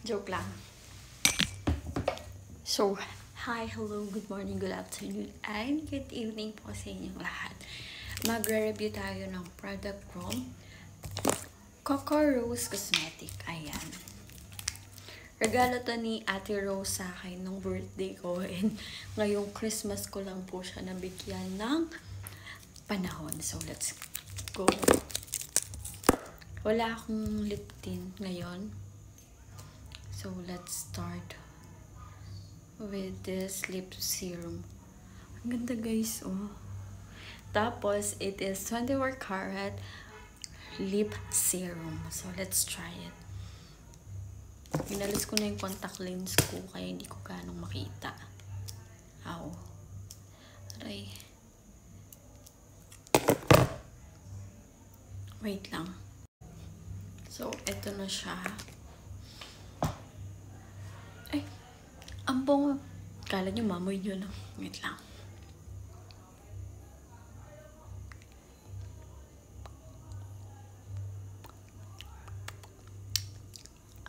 Joke lang. So, hi, hello, good morning, good afternoon, and good evening po sa inyong lahat. Magre-review tayo ng product from Coco Rose Cosmetic. Ayan. Regalo to ni Ate Rose sa akin nung birthday ko, and ngayong Christmas ko lang po siya nabigyan ng panahon. So, let's go. Wala akong lip tint ngayon. So, let's start with this lip serum. Ang ganda guys, oh. Tapos, it is 24 karat lip serum. So, let's try it. Pinalis ko na yung contact lens ko, kaya hindi ko ganong makita. Ow. Aray. Wait lang. So, eto na siya. Ay, ang bango. Kala nyo mamoy nyo na. Wait lang.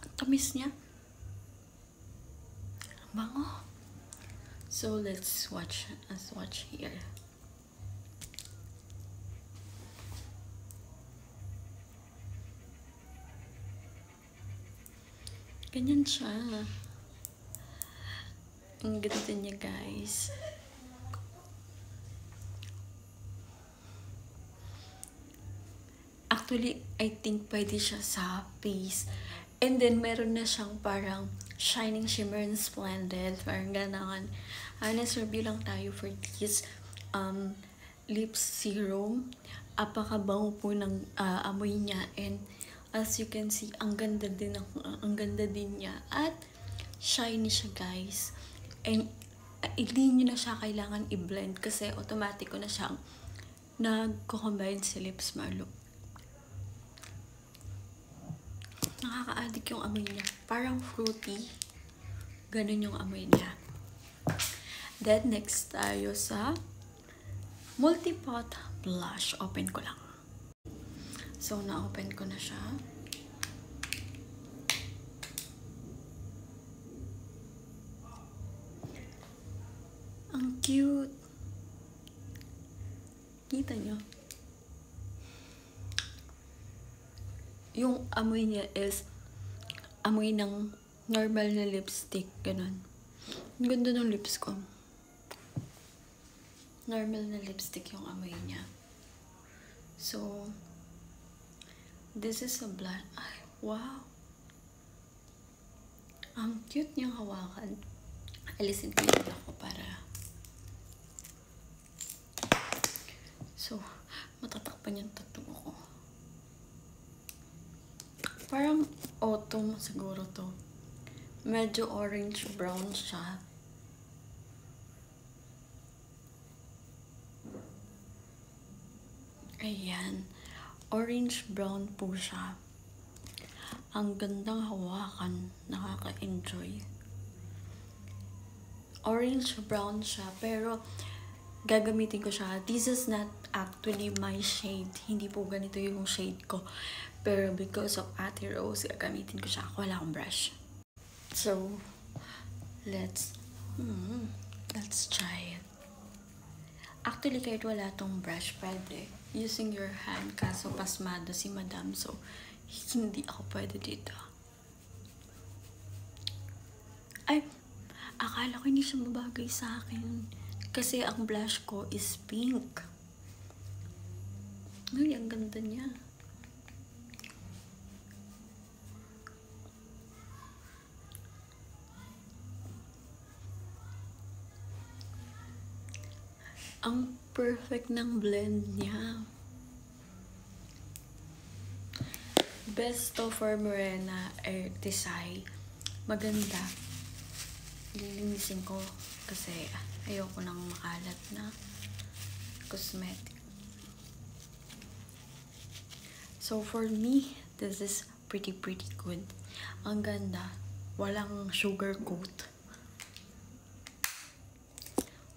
Ang tamis niya. Ang bango. So, let's watch here. Ganyan siya. Ang ganda niya, guys. Actually, I think pwede siya sa face. And then, meron na siyang parang shining, shimmer, and splendid. Parang ganahan. Honest review lang tayo for this lip serum. Apakabango po ng amoy niya. And as you can see, ang ganda din niya. At shiny siya, guys. And hindi nyo na siya kailangan i-blend kasi automatic ko na siyang nagko-combine sa lips mo. Look. Nakaka-addict yung amoy niya. Parang fruity. Ganun yung amoy niya. Then, next tayo sa Multipot Blush. Open ko lang. So, na-open ko na siya. Ang cute. Kita nyo? Yung amoy niya is amoy ng normal na lipstick. Ganun. Ang ganda ng lips ko. Normal na lipstick yung amoy niya. So, this is a blush. Ay, wow! Ang cute niyang hawakan. Alisin ko lang ako para. So, matatakpan yung tattoo ko. Parang autumn siguro to. Medyo orange-brown siya. Ayan. Orange-brown po siya. Ang gandang hawakan. Nakaka-enjoy. Orange-brown siya. Pero, gagamitin ko siya. This is not actually my shade. Hindi po ganito yung shade ko. Pero because of Ate Rose, gagamitin ko siya. Wala akong brush. So, let's try it. Actually, kahit wala tong brush, pwede. Using your hand. Kaso pasmado si Madam. So, hindi ako pwede dito. Ay, akala ko hindi siya mabagay sa akin. Kasi ang blush ko is pink. Ay, ang ganda niya. Ang perfect ng blend niya. Best for Morena Air Desai. Maganda. Lilinisin ko kasi ayoko nang makalat na cosmetic. So for me, this is pretty good. Ang ganda. Walang sugar coat.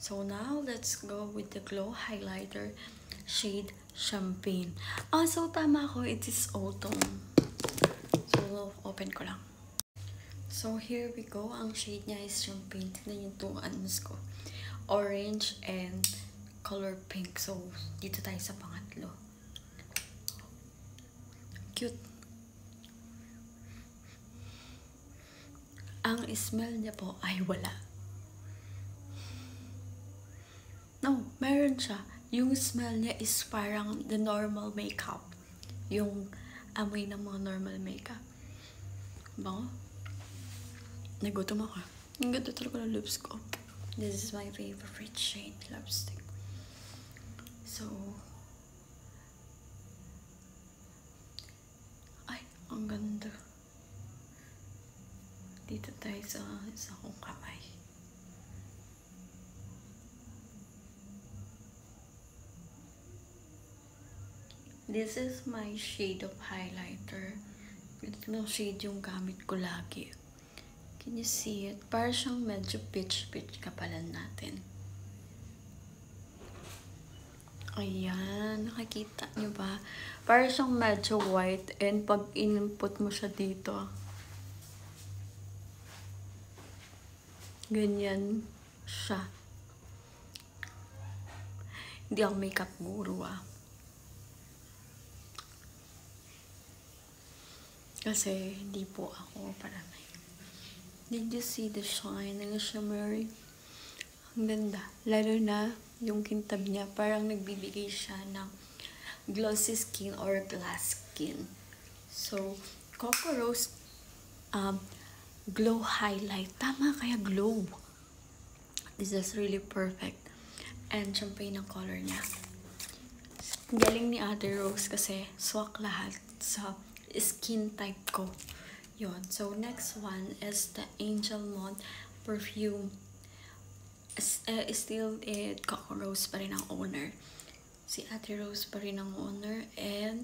So now, let's go with the Glow Highlighter shade Champagne. So tama ko, it is autumn. So, open ko lang. So, here we go. Ang shade niya is yung pink. Tignan yung 2 ends ko. Orange and color pink. So, dito tayo sa pangatlo. Cute. Ang smell niya po ay wala. No, meron siya. Yung smell niya is parang the normal makeup. Yung amoy ng mga normal makeup. Bango? Nagutom ako. Ang ganda talaga ng lips ko. This is my favorite shade lipstick. So, ay, ang ganda. Dito tayo sa isa kong kamay. This is my shade of highlighter. Ito shade yung gamit ko lagi. Can you see it? Para siyang medyo peach-peach kapalan natin. Ayan, nakikita nyo ba? Para siyang medyo white and pag in-input mo siya dito, ganyan siya. Hindi ako makeup guru Kasi hindi po ako parang. Did you see the shine and the shimmery? Ang ganda. Lalo na yung kintab niya, parang nagbibigay siya ng glossy skin or glass skin. So, Coco Rose glow highlight. Tama kaya glow. This is really perfect. And champagne ang color niya. Galing ni Ate Rose kasi swak lahat sa skin type ko. Yun. So, next one is the Angel Month perfume. Still, Coco Rose pa rin ang owner. Si Ate Rose pa rin ang owner. And,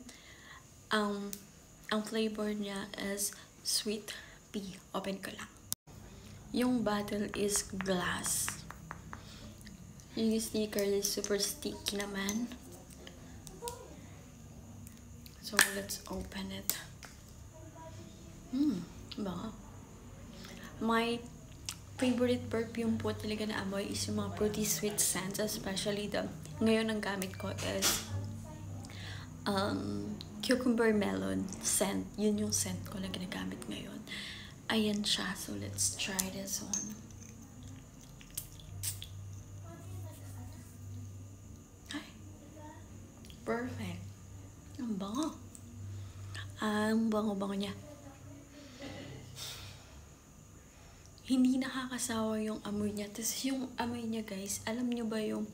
ang flavor niya is sweet pea. Open ko lang. Yung bottle is glass. Yung sticker is super sticky naman. So, let's open it. Baka. My favorite perfume po talaga na amoy is yung mga fruity sweet scents, especially ngayon ang gamit ko is cucumber melon scent. Yun yung scent ko na ginagamit ngayon. Ayan siya. So, let's try this one. Ay. Perfect. Ang bango. Ang bango-bango niya. Hindi nakakasawa yung amoy niya. Tapos yung amoy niya, guys, alam niyo ba yung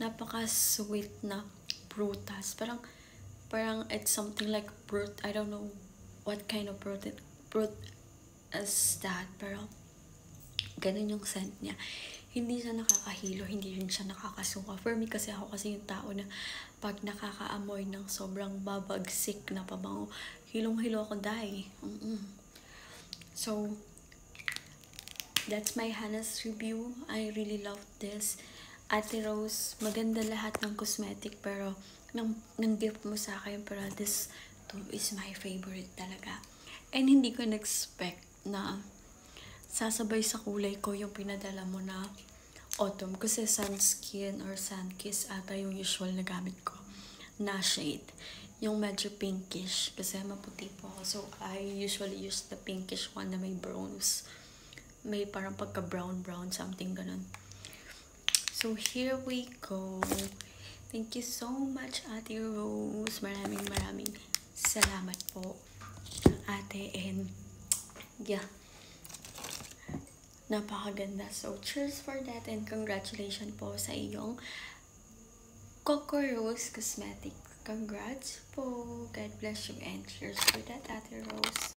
napaka-sweet na prutas? Parang it's something like fruit. I don't know what kind of fruit is that. Pero ganun yung scent niya. Hindi siya nakakahilo, hindi rin siya nakakasuka. For me kasi ako kasi yung tao na pag nakakaamoy ng sobrang babagsik na pabango, hilong-hilo ako dahil. So, that's my Hannah's review. I really love this. Ate Rose, maganda lahat ng cosmetic pero nang gift mo sa akin, pero this is my favorite talaga. And hindi ko na-expect na sasabay sa kulay ko yung pinadala mo na autumn. Kasi Sunskin or Sunkiss ata yung usual na gamit ko na shade. Yung medyo pinkish. Kasi maputi po ako. So, I usually use the pinkish one na may browns. May parang pagka-brown, something ganun. So, here we go. Thank you so much, Ate Rose. Maraming salamat po, Ate. And, yeah. Napakaganda. So, cheers for that and congratulations po sa iyong Coco Rose Cosmetics. Congrats po. God bless you and cheers for that, Ate Rose.